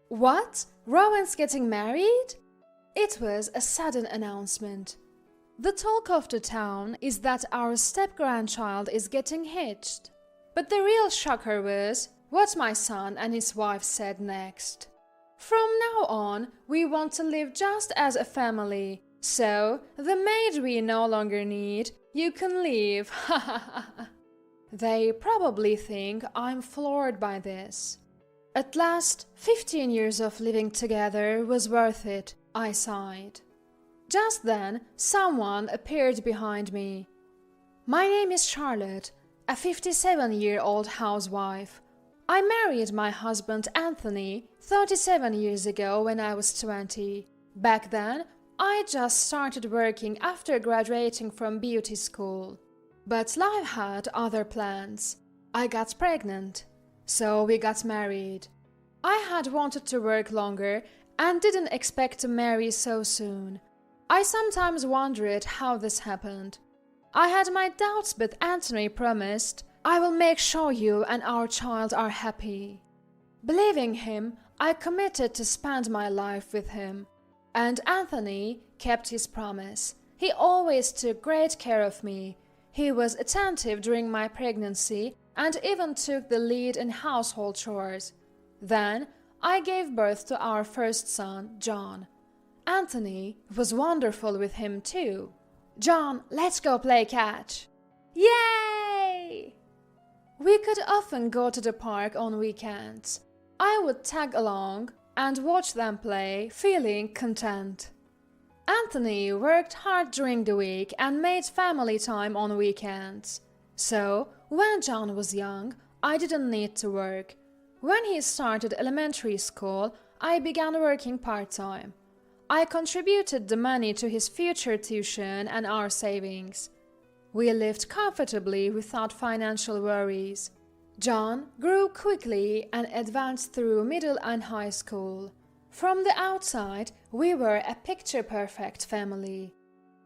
What? Rowan's getting married? It was a sudden announcement. The talk of the town is that our step-grandchild is getting hitched. But the real shocker was what my son and his wife said next. From now on, we want to live just as a family. So, the maid we no longer need, you can leave. Ha ha ha. They probably think I'm floored by this. At last, 15 years of living together was worth it, I sighed. Just then, someone appeared behind me. My name is Charlotte, a 57-year-old housewife. I married my husband Anthony 37 years ago when I was 20. Back then, I just started working after graduating from beauty school. But life had other plans. I got pregnant. So we got married. I had wanted to work longer and didn't expect to marry so soon. I sometimes wondered how this happened. I had my doubts, but Anthony promised, "I will make sure you and our child are happy." Believing him, I committed to spend my life with him. And Anthony kept his promise. He always took great care of me. He was attentive during my pregnancy and even took the lead in household chores. Then, I gave birth to our first son, John. Anthony was wonderful with him too. "John, let's go play catch." Yay! We could often go to the park on weekends. I would tag along and watch them play, feeling content. Anthony worked hard during the week and made family time on weekends. So, when John was young, I didn't need to work. When he started elementary school, I began working part-time. I contributed the money to his future tuition and our savings. We lived comfortably without financial worries. John grew quickly and advanced through middle and high school. From the outside, we were a picture-perfect family.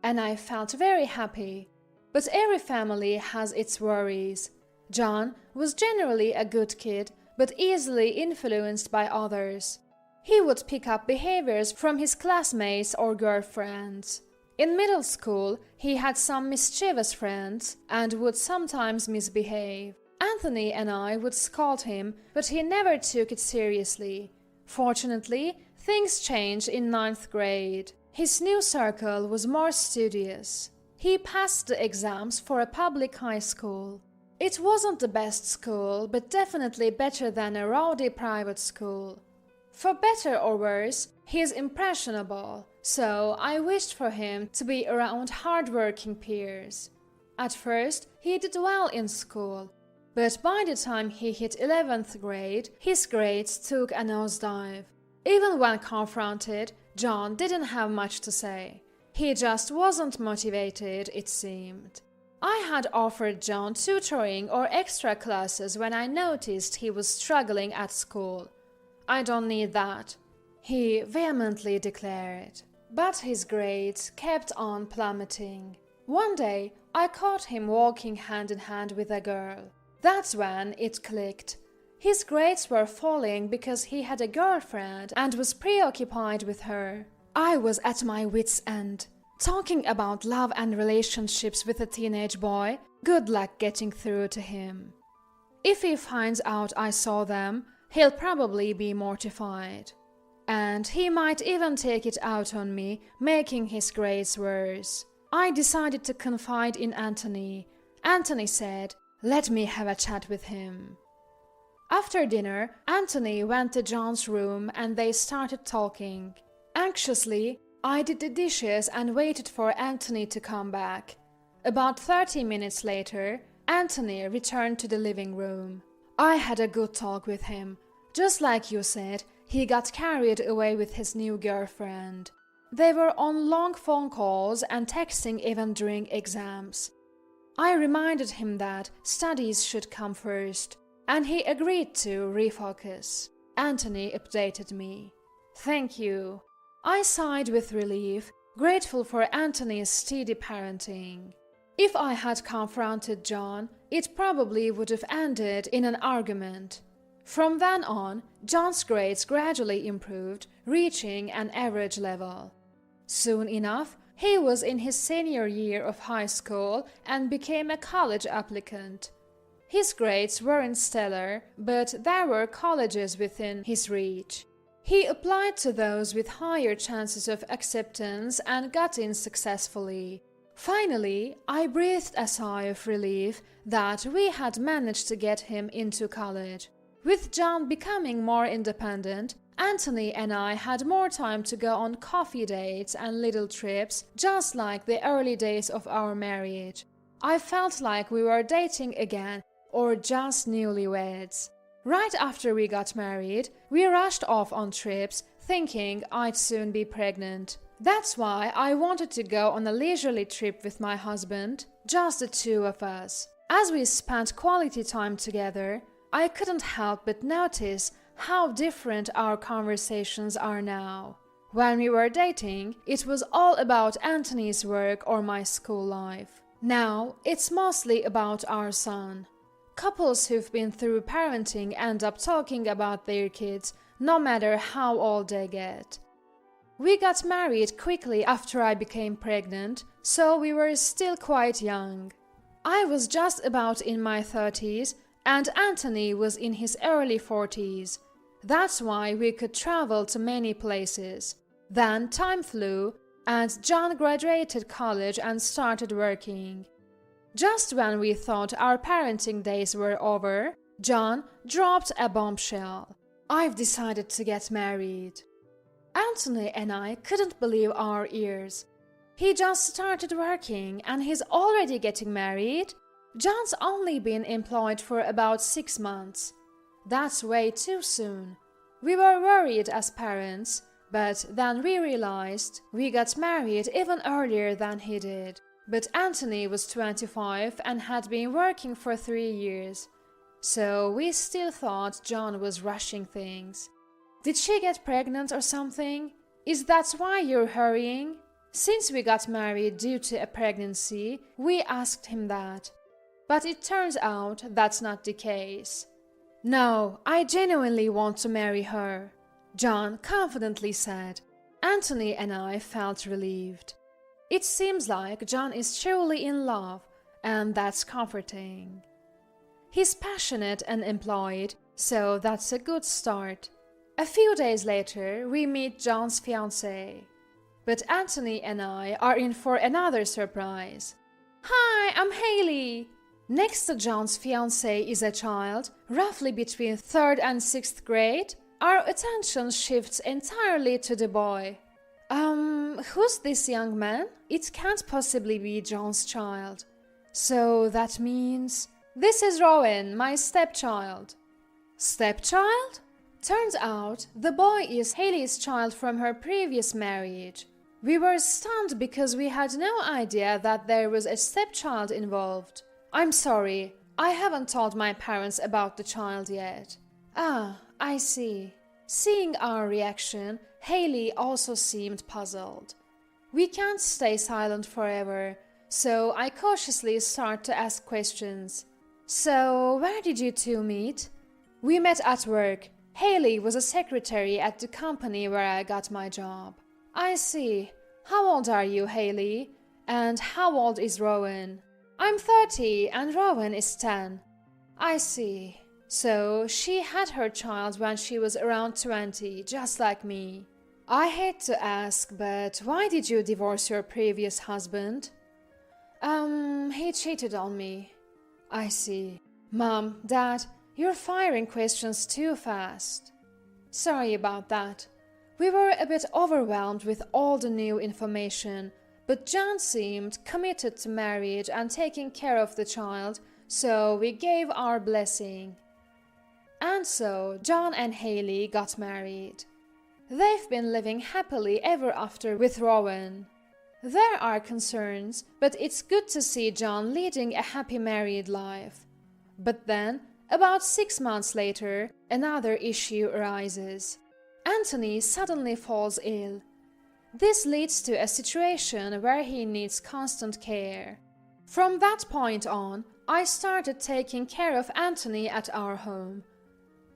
And I felt very happy. But every family has its worries. John was generally a good kid, but easily influenced by others. He would pick up behaviors from his classmates or girlfriends. In middle school, he had some mischievous friends and would sometimes misbehave. Anthony and I would scold him, but he never took it seriously. Fortunately, things changed in 9th grade. His new circle was more studious. He passed the exams for a public high school. It wasn't the best school, but definitely better than a rowdy private school. For better or worse, he is impressionable, so I wished for him to be around hard-working peers. At first, he did well in school, but by the time he hit 11th grade, his grades took a nosedive. Even when confronted, John didn't have much to say. He just wasn't motivated, it seemed. I had offered John tutoring or extra classes when I noticed he was struggling at school. "I don't need that," he vehemently declared. But his grades kept on plummeting. One day, I caught him walking hand in hand with a girl. That's when it clicked. His grades were falling because he had a girlfriend and was preoccupied with her. I was at my wit's end. Talking about love and relationships with a teenage boy, good luck getting through to him. If he finds out I saw them, he'll probably be mortified. And he might even take it out on me, making his grades worse. I decided to confide in Anthony. Anthony said, "Let me have a chat with him." After dinner, Anthony went to John's room and they started talking. Anxiously, I did the dishes and waited for Anthony to come back. About 30 minutes later, Anthony returned to the living room. I had a good talk with him. Just like you said, he got carried away with his new girlfriend. They were on long phone calls and texting even during exams. I reminded him that studies should come first, and he agreed to refocus. Anthony updated me. "Thank you." I sighed with relief, grateful for Anthony's steady parenting. If I had confronted John, it probably would have ended in an argument. From then on, John's grades gradually improved, reaching an average level. Soon enough, he was in his senior year of high school and became a college applicant. His grades weren't stellar, but there were colleges within his reach. He applied to those with higher chances of acceptance and got in successfully. Finally, I breathed a sigh of relief that we had managed to get him into college. With John becoming more independent, Anthony and I had more time to go on coffee dates and little trips, just like the early days of our marriage. I felt like we were dating again, or just newlyweds. Right after we got married, we rushed off on trips, thinking I'd soon be pregnant. That's why I wanted to go on a leisurely trip with my husband, just the two of us. As we spent quality time together, I couldn't help but notice how different our conversations are now. When we were dating, it was all about Anthony's work or my school life. Now, it's mostly about our son. Couples who've been through parenting end up talking about their kids, no matter how old they get. We got married quickly after I became pregnant, so we were still quite young. I was just about in my 30s, and Anthony was in his early 40s. That's why we could travel to many places. Then time flew, and John graduated college and started working. Just when we thought our parenting days were over, John dropped a bombshell. I've decided to get married. Anthony and I couldn't believe our ears. He just started working and he's already getting married? John's only been employed for about 6 months. That's way too soon. We were worried as parents, but then we realized we got married even earlier than he did. But Anthony was 25 and had been working for 3 years. So we still thought John was rushing things. Did she get pregnant or something? Is that why you're hurrying? Since we got married due to a pregnancy, we asked him that. But it turns out that's not the case. No, I genuinely want to marry her, John confidently said. Anthony and I felt relieved. It seems like John is truly in love, and that's comforting. He's passionate and employed, so that's a good start. A few days later, we meet John's fiancée. But Anthony and I are in for another surprise. Hi, I'm Haley. Next to John's fiancée is a child, roughly between 3rd and 6th grade. Our attention shifts entirely to the boy. Who's this young man? It can't possibly be John's child. So that means... This is Rowan, my stepchild. Stepchild? Turns out the boy is Haley's child from her previous marriage. We were stunned because we had no idea that there was a stepchild involved. I'm sorry, I haven't told my parents about the child yet. Ah, I see. Seeing our reaction, Haley also seemed puzzled. We can't stay silent forever, so I cautiously start to ask questions. So, where did you two meet? We met at work. Haley was a secretary at the company where I got my job. I see. How old are you, Haley? And how old is Rowan? I'm 30 and Rowan is 10. I see. So, she had her child when she was around 20, just like me. I hate to ask, but why did you divorce your previous husband? He cheated on me. I see. Mom, Dad, you're firing questions too fast. Sorry about that. We were a bit overwhelmed with all the new information, but John seemed committed to marriage and taking care of the child, so we gave our blessing. And so John and Haley got married. They've been living happily ever after with Rowan. There are concerns, but it's good to see John leading a happy married life. But then, about 6 months later, another issue arises. Anthony suddenly falls ill. This leads to a situation where he needs constant care. From that point on, I started taking care of Anthony at our home.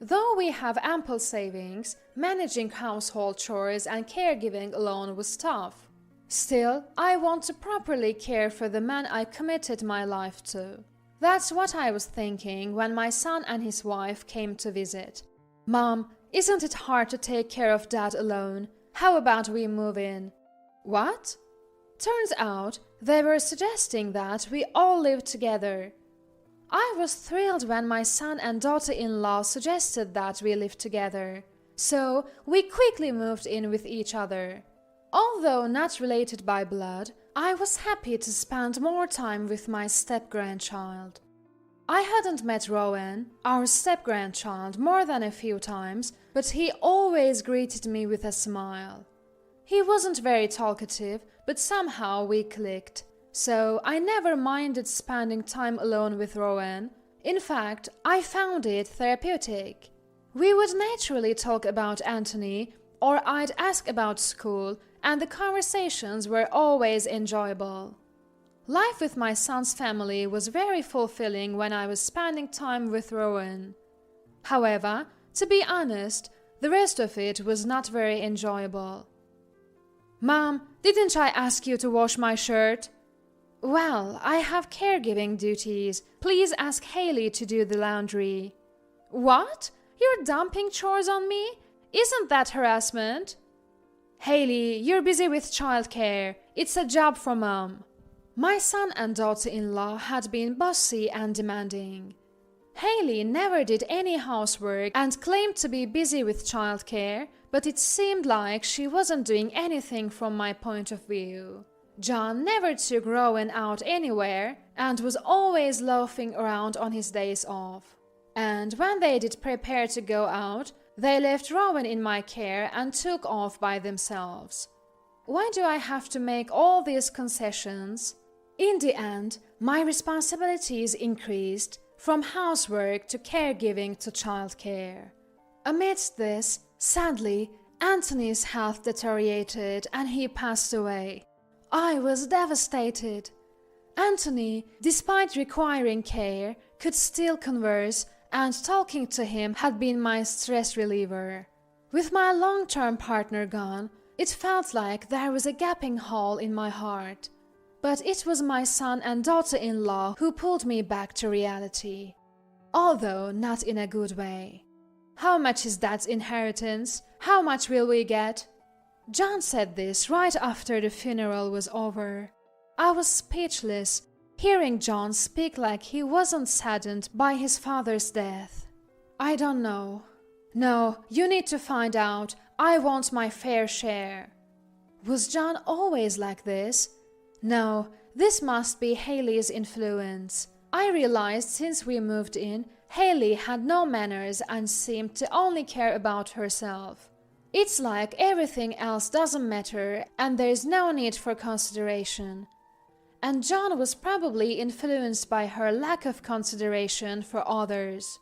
Though we have ample savings, managing household chores and caregiving alone was tough. Still, I want to properly care for the man I committed my life to. That's what I was thinking when my son and his wife came to visit. Mom, isn't it hard to take care of Dad alone? How about we move in? What? Turns out they were suggesting that we all live together. I was thrilled when my son and daughter-in-law suggested that we live together, so we quickly moved in with each other. Although not related by blood, I was happy to spend more time with my step-grandchild. I hadn't met Rowan, our step-grandchild, more than a few times, but he always greeted me with a smile. He wasn't very talkative, but somehow we clicked. So I never minded spending time alone with Rowan. In fact, I found it therapeutic. We would naturally talk about Anthony, or I'd ask about school, and the conversations were always enjoyable. Life with my son's family was very fulfilling when I was spending time with Rowan. However, to be honest, the rest of it was not very enjoyable. Mom, didn't I ask you to wash my shirt? Well, I have caregiving duties. Please ask Haley to do the laundry. What? You're dumping chores on me? Isn't that harassment? Haley, you're busy with childcare. It's a job for Mom. My son and daughter-in-law had been bossy and demanding. Haley never did any housework and claimed to be busy with childcare, but it seemed like she wasn't doing anything from my point of view. John never took Rowan out anywhere and was always loafing around on his days off. And when they did prepare to go out, they left Rowan in my care and took off by themselves. Why do I have to make all these concessions? In the end, my responsibilities increased from housework to caregiving to childcare. Amidst this, sadly, Anthony's health deteriorated and he passed away. I was devastated. Anthony, despite requiring care, could still converse, and talking to him had been my stress reliever. With my long-term partner gone, it felt like there was a gaping hole in my heart. But it was my son and daughter-in-law who pulled me back to reality, although not in a good way. How much is Dad's inheritance? How much will we get? John said this right after the funeral was over. I was speechless, hearing John speak like he wasn't saddened by his father's death. I don't know. No, you need to find out. I want my fair share. Was John always like this? No, this must be Haley's influence. I realized since we moved in, Haley had no manners and seemed to only care about herself. It's like everything else doesn't matter and there's no need for consideration. And John was probably influenced by her lack of consideration for others.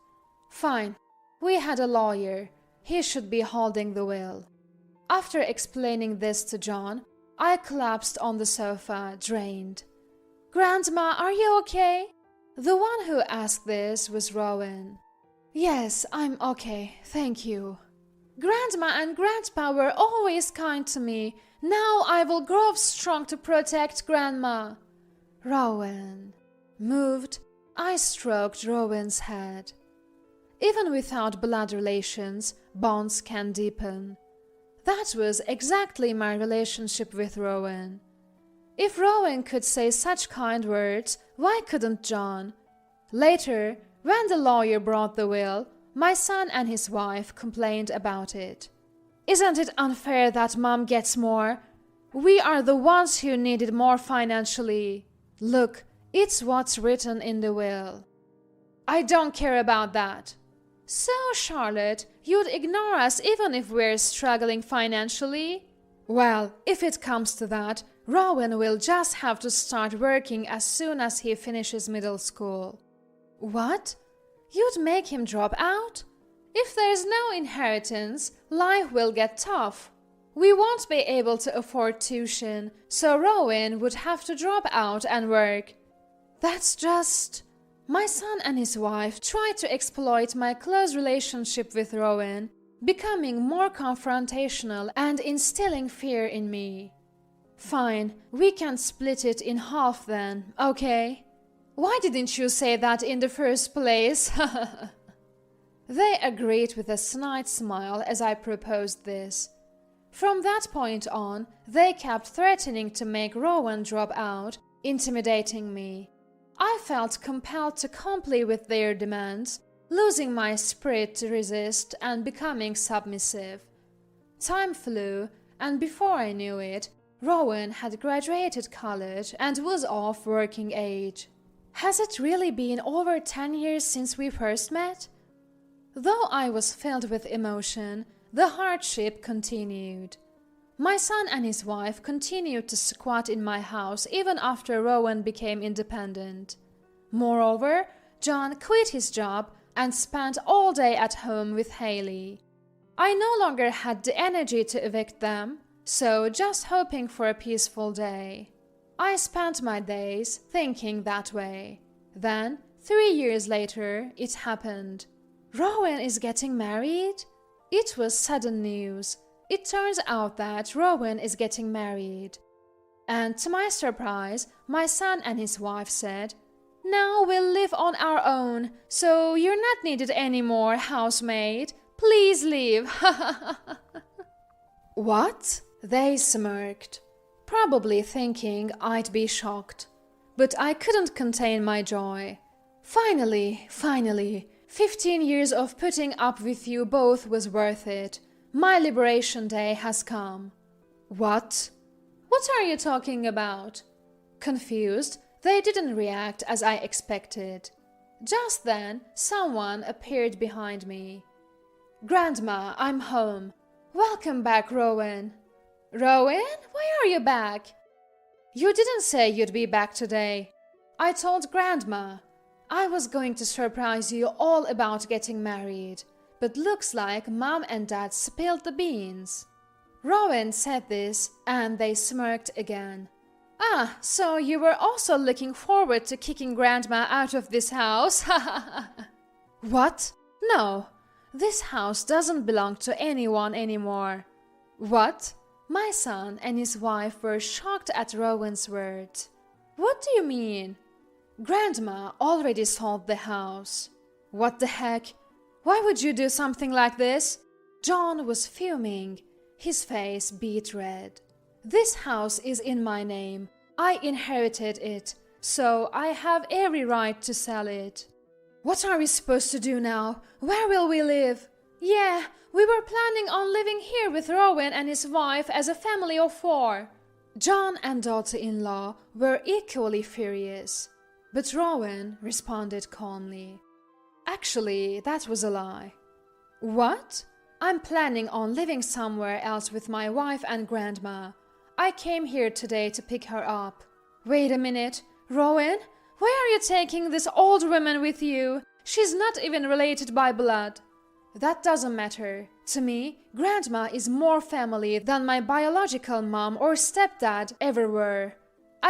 Fine, we had a lawyer. He should be holding the will. After explaining this to John, I collapsed on the sofa, drained. Grandma, are you okay? The one who asked this was Rowan. Yes, I'm okay, thank you. Grandma and Grandpa were always kind to me. Now I will grow strong to protect Grandma. Rowan. Moved, I stroked Rowan's head. Even without blood relations, bonds can deepen. That was exactly my relationship with Rowan. If Rowan could say such kind words, why couldn't John? Later, when the lawyer brought the will, my son and his wife complained about it. Isn't it unfair that Mom gets more? We are the ones who needed more financially. Look, it's what's written in the will. I don't care about that. So, Charlotte, you'd ignore us even if we're struggling financially? Well, if it comes to that, Rowan will just have to start working as soon as he finishes middle school. What? You'd make him drop out? If there's no inheritance, life will get tough. We won't be able to afford tuition, so Rowan would have to drop out and work. That's just... My son and his wife tried to exploit my close relationship with Rowan, becoming more confrontational and instilling fear in me. Fine, we can split it in half then, okay? Why didn't you say that in the first place? They agreed with a snide smile as I proposed this. From that point on, they kept threatening to make Rowan drop out, intimidating me. I felt compelled to comply with their demands, losing my spirit to resist and becoming submissive. Time flew, and before I knew it, Rowan had graduated college and was of working age. Has it really been over 10 years since we first met? Though I was filled with emotion, the hardship continued. My son and his wife continued to squat in my house even after Rowan became independent. Moreover, John quit his job and spent all day at home with Haley. I no longer had the energy to evict them, so just hoping for a peaceful day. I spent my days thinking that way. Then, 3 years later, it happened. Rowan is getting married? It was sudden news. It turns out that Rowan is getting married. And to my surprise, my son and his wife said, "Now we'll live on our own, so you're not needed anymore, housemaid. Please leave." What? They smirked, probably thinking I'd be shocked. But I couldn't contain my joy. Finally, 15 years of putting up with you both was worth it. My liberation day has come. What? What are you talking about? Confused, they didn't react as I expected. Just then, someone appeared behind me. "Grandma, I'm home. Welcome back, Rowan." "Rowan? Why are you back?" "You didn't say you'd be back today." I told Grandma. I was going to surprise you all about getting married, but looks like Mom and Dad spilled the beans. Rowan said this, and they smirked again. "Ah, so you were also looking forward to kicking Grandma out of this house?" "What? No, this house doesn't belong to anyone anymore." "What?" My son and his wife were shocked at Rowan's words. "What do you mean?" "Grandma already sold the house." "What the heck? Why would you do something like this?" John was fuming. His face beet red. "This house is in my name. I inherited it, so I have every right to sell it." "What are we supposed to do now? Where will we live?" "Yeah, we were planning on living here with Rowan and his wife as a family of 4. John and daughter-in-law were equally furious. But Rowan responded calmly. "Actually, that was a lie." "What?" "I'm planning on living somewhere else with my wife and Grandma. I came here today to pick her up." "Wait a minute. Rowan, why are you taking this old woman with you? She's not even related by blood." "That doesn't matter. To me, Grandma is more family than my biological mom or stepdad ever were.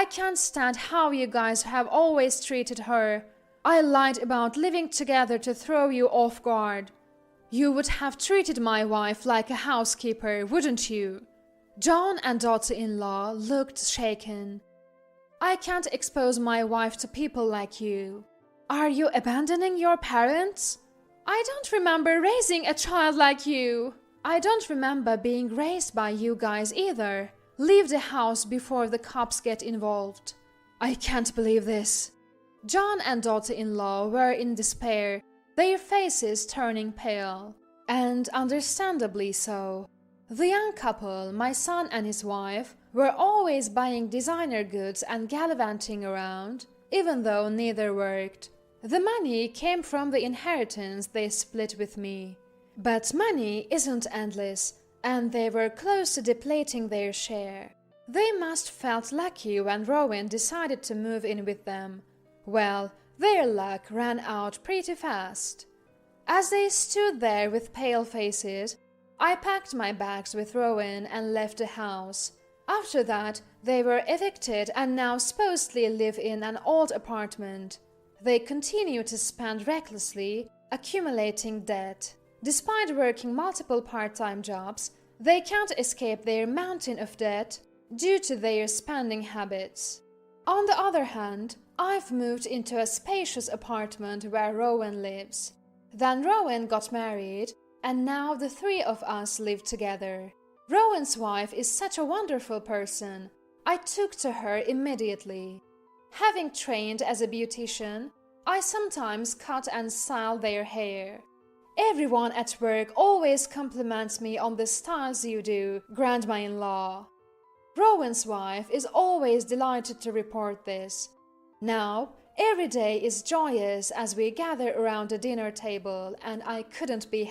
I can't stand how you guys have always treated her. I lied about living together to throw you off guard. You would have treated my wife like a housekeeper, wouldn't you?" John and daughter-in-law looked shaken. "I can't expose my wife to people like you." "Are you abandoning your parents?" "I don't remember raising a child like you." "I don't remember being raised by you guys either. Leave the house before the cops get involved." "I can't believe this." John and daughter-in-law were in despair, their faces turning pale. And understandably so. The young couple, my son and his wife, were always buying designer goods and gallivanting around, even though neither worked. The money came from the inheritance they split with me. But money isn't endless, and they were close to depleting their share. They must felt lucky when Rowan decided to move in with them. Well, their luck ran out pretty fast. As they stood there with pale faces, I packed my bags with Rowan and left the house. After that, they were evicted and now supposedly live in an old apartment. They continue to spend recklessly, accumulating debt. Despite working multiple part-time jobs, they can't escape their mountain of debt due to their spending habits. On the other hand, I've moved into a spacious apartment where Rowan lives. Then Rowan got married, and now the three of us live together. Rowan's wife is such a wonderful person. I took to her immediately. Having trained as a beautician, I sometimes cut and style their hair. Everyone at work always compliments me on the styles you do, grandma-in-law. Rowan's wife is always delighted to report this. Now, every day is joyous as we gather around the dinner table, and I couldn't be